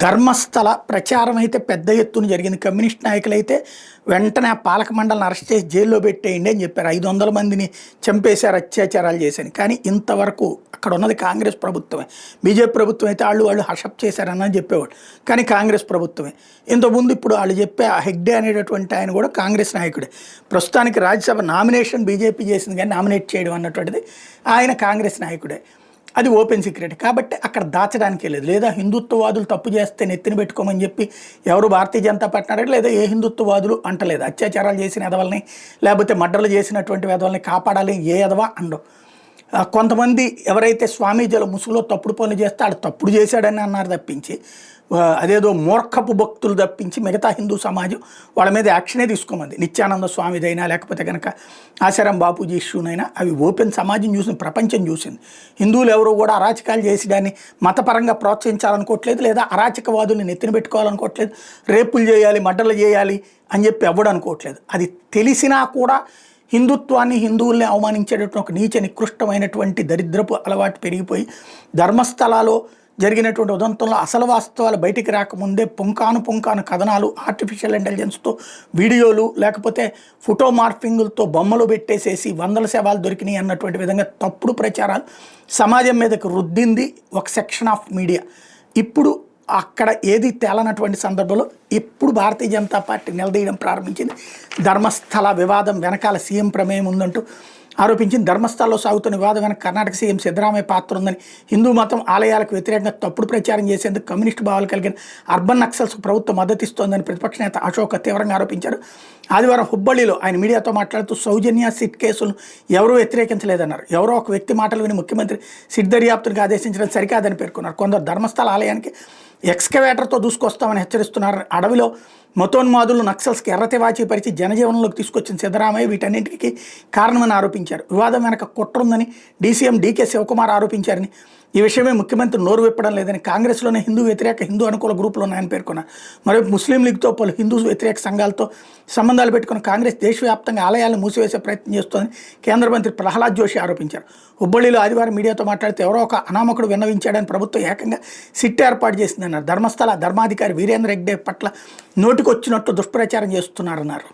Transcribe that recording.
ధర్మస్థల ప్రచారం అయితే పెద్ద ఎత్తున జరిగింది. కమ్యూనిస్ట్ నాయకులైతే వెంటనే ఆ పాలక మండలిని అరెస్ట్ చేసి జైల్లో పెట్టేయండి అని చెప్పారు. 500 మందిని చంపేశారు, అత్యాచారాలు చేశారు. కానీ ఇంతవరకు అక్కడ ఉన్నది కాంగ్రెస్ ప్రభుత్వమే. బీజేపీ ప్రభుత్వం అయితే వాళ్ళు హషప్ చేశారని చెప్పేవాడు, కానీ కాంగ్రెస్ ప్రభుత్వమే. ఇంతకుముందు ఇప్పుడు వాళ్ళు చెప్పే ఆ హెగ్డే అనేటటువంటి ఆయన కూడా కాంగ్రెస్ నాయకుడే. ప్రస్తుతానికి రాజ్యసభ నామినేషన్ బీజేపీ చేసింది, కానీ నామినేట్ చేయడం అన్నటువంటిది ఆయన కాంగ్రెస్ నాయకుడే. అది ఓపెన్ సీక్రెట్ కాబట్టి అక్కడ దాచడానికే లేదు. లేదా హిందుత్వవాదులు తప్పు చేస్తే నెత్తిన పెట్టుకోమని చెప్పి ఎవరు భారతీయ జనతా పార్టీ అన్నాడు, లేదా ఏ హిందుత్వవాదులు అంటలేదు. అత్యాచారాలు చేసిన ఎదవల్ని లేకపోతే మర్డర్లు చేసినటువంటి ఎదవల్ని కాపాడాలి ఏ ఎదవా అండవు. కొంతమంది ఎవరైతే స్వామీజీల ముసుగులో తప్పుడు పనులు చేస్తే ఆడు తప్పుడు చేశాడని అన్నారు తప్పించి, అదేదో మూర్ఖపు భక్తులు తప్పించి మిగతా హిందూ సమాజం వాళ్ళ మీద యాక్షనే తీసుకోమంది. నిత్యానంద స్వామిదైనా లేకపోతే కనుక ఆశారాం బాపూజీ ఇష్యూనైనా అవి ఓపెన్ సమాజం చూసింది, ప్రపంచం చూసింది. హిందువులు ఎవరు కూడా అరాచకాలు చేసి దాన్ని మతపరంగా ప్రోత్సహించాలనుకోవట్లేదు, లేదా అరాచకవాదుల్ని నెత్తిన పెట్టుకోవాలనుకోవట్లేదు, రేపులు చేయాలి మర్డర్లు చేయాలి అని చెప్పి ఎవడు అనుకోవట్లేదు. అది తెలిసినా కూడా హిందుత్వాన్ని హిందువుల్ని అవమానించేటటువంటి ఒక నీచ నికృష్టమైనటువంటి దరిద్రపు అలవాటు పెరిగిపోయి ధర్మస్థలాలో జరిగినటువంటి ఉదంతంలో అసలు వాస్తవాలు బయటికి రాకముందే పుంకాను కథనాలు, ఆర్టిఫిషియల్ ఇంటెలిజెన్స్తో వీడియోలు లేకపోతే ఫోటో మార్ఫింగులతో బొమ్మలు పెట్టేసేసి 100 శవాలు దొరికినాయి అన్నటువంటి విధంగా తప్పుడు ప్రచారాలు సమాజం మీదకు రుద్దింది ఒక సెక్షన్ ఆఫ్ మీడియా. ఇప్పుడు అక్కడ ఏది తేలనటువంటి సందర్భంలో ఇప్పుడు భారతీయ జనతా పార్టీ నిలదీయడం ప్రారంభించింది. ధర్మస్థల వివాదం వెనకాల సీఎం ప్రమేయం ఉందంటూ ఆరోపించింది. ధర్మస్థలంలో సాగుతున్న వివాదం వెనక కర్ణాటక సీఎం సిద్ధరామయ్య పాత్ర ఉందని, హిందూ మతం ఆలయాలకు వ్యతిరేకంగా తప్పుడు ప్రచారం చేసేందుకు కమ్యూనిస్టు భావాలు కలిగిన అర్బన్ నక్సల్స్ ప్రభుత్వం మద్దతిస్తోందని ప్రతిపక్ష నేత అశోక్ తీవ్రంగా ఆరోపించారు. ఆదివారం హుబ్బಳ್ಳಿలో ఆయన మీడియాతో మాట్లాడుతూ సౌజన్య సిట్ కేసులను ఎవరూ వ్యతిరేకించలేదన్నారు. ఎవరో ఒక వ్యక్తి మాటలు విని ముఖ్యమంత్రి సిట్ దర్యాప్తునికి ఆదేశించడం సరికాదని పేర్కొన్నారు. కొందరు ధర్మస్థల ఆలయానికి ఎక్స్కవేటర్తో దూసుకొస్తామని హెచ్చరిస్తున్నారు. అడవిలో మతోన్మాదులు నక్సల్స్కి ఎర్రతివాచి పరిచి జనజీవనంలోకి తీసుకొచ్చిన సిద్ధరామయ్య వీటన్నింటికి కారణమని ఆరోపించారు. వివాదం వెనక కుట్ర ఉందని డీసీఎం డీకే శివకుమార్ ఆరోపించారని, ఈ విషయమే ముఖ్యమంత్రి నోరు విప్పడం లేదని, కాంగ్రెస్లోనే హిందూ వ్యతిరేక హిందూ అనుకూల గ్రూపులు ఉన్నాయని పేర్కొన్నారు. మరోవైపు ముస్లిం లీగ్తో పలు హిందూ వ్యతిరేక సంఘాలతో సంబంధాలు పెట్టుకున్న కాంగ్రెస్ దేశవ్యాప్తంగా ఆలయాలను మూసివేసే ప్రయత్నం చేస్తోందని కేంద్ర మంత్రి ప్రహ్లాద్ జోషి ఆరోపించారు. హుబ్బಳ್ಳಿలో ఆదివారం మీడియాతో మాట్లాడితే ఎవరో ఒక అనామకుడు విన్నవించాడని ప్రభుత్వం ఏకంగా సిట్ ఏర్పాటు చేసిందన్నారు. ధర్మస్థల ధర్మాధికారి వీరేంద్ర హెగ్డే పట్ల నోటికొచ్చినట్టు దుష్ప్రచారం చేస్తున్నారన్నారు.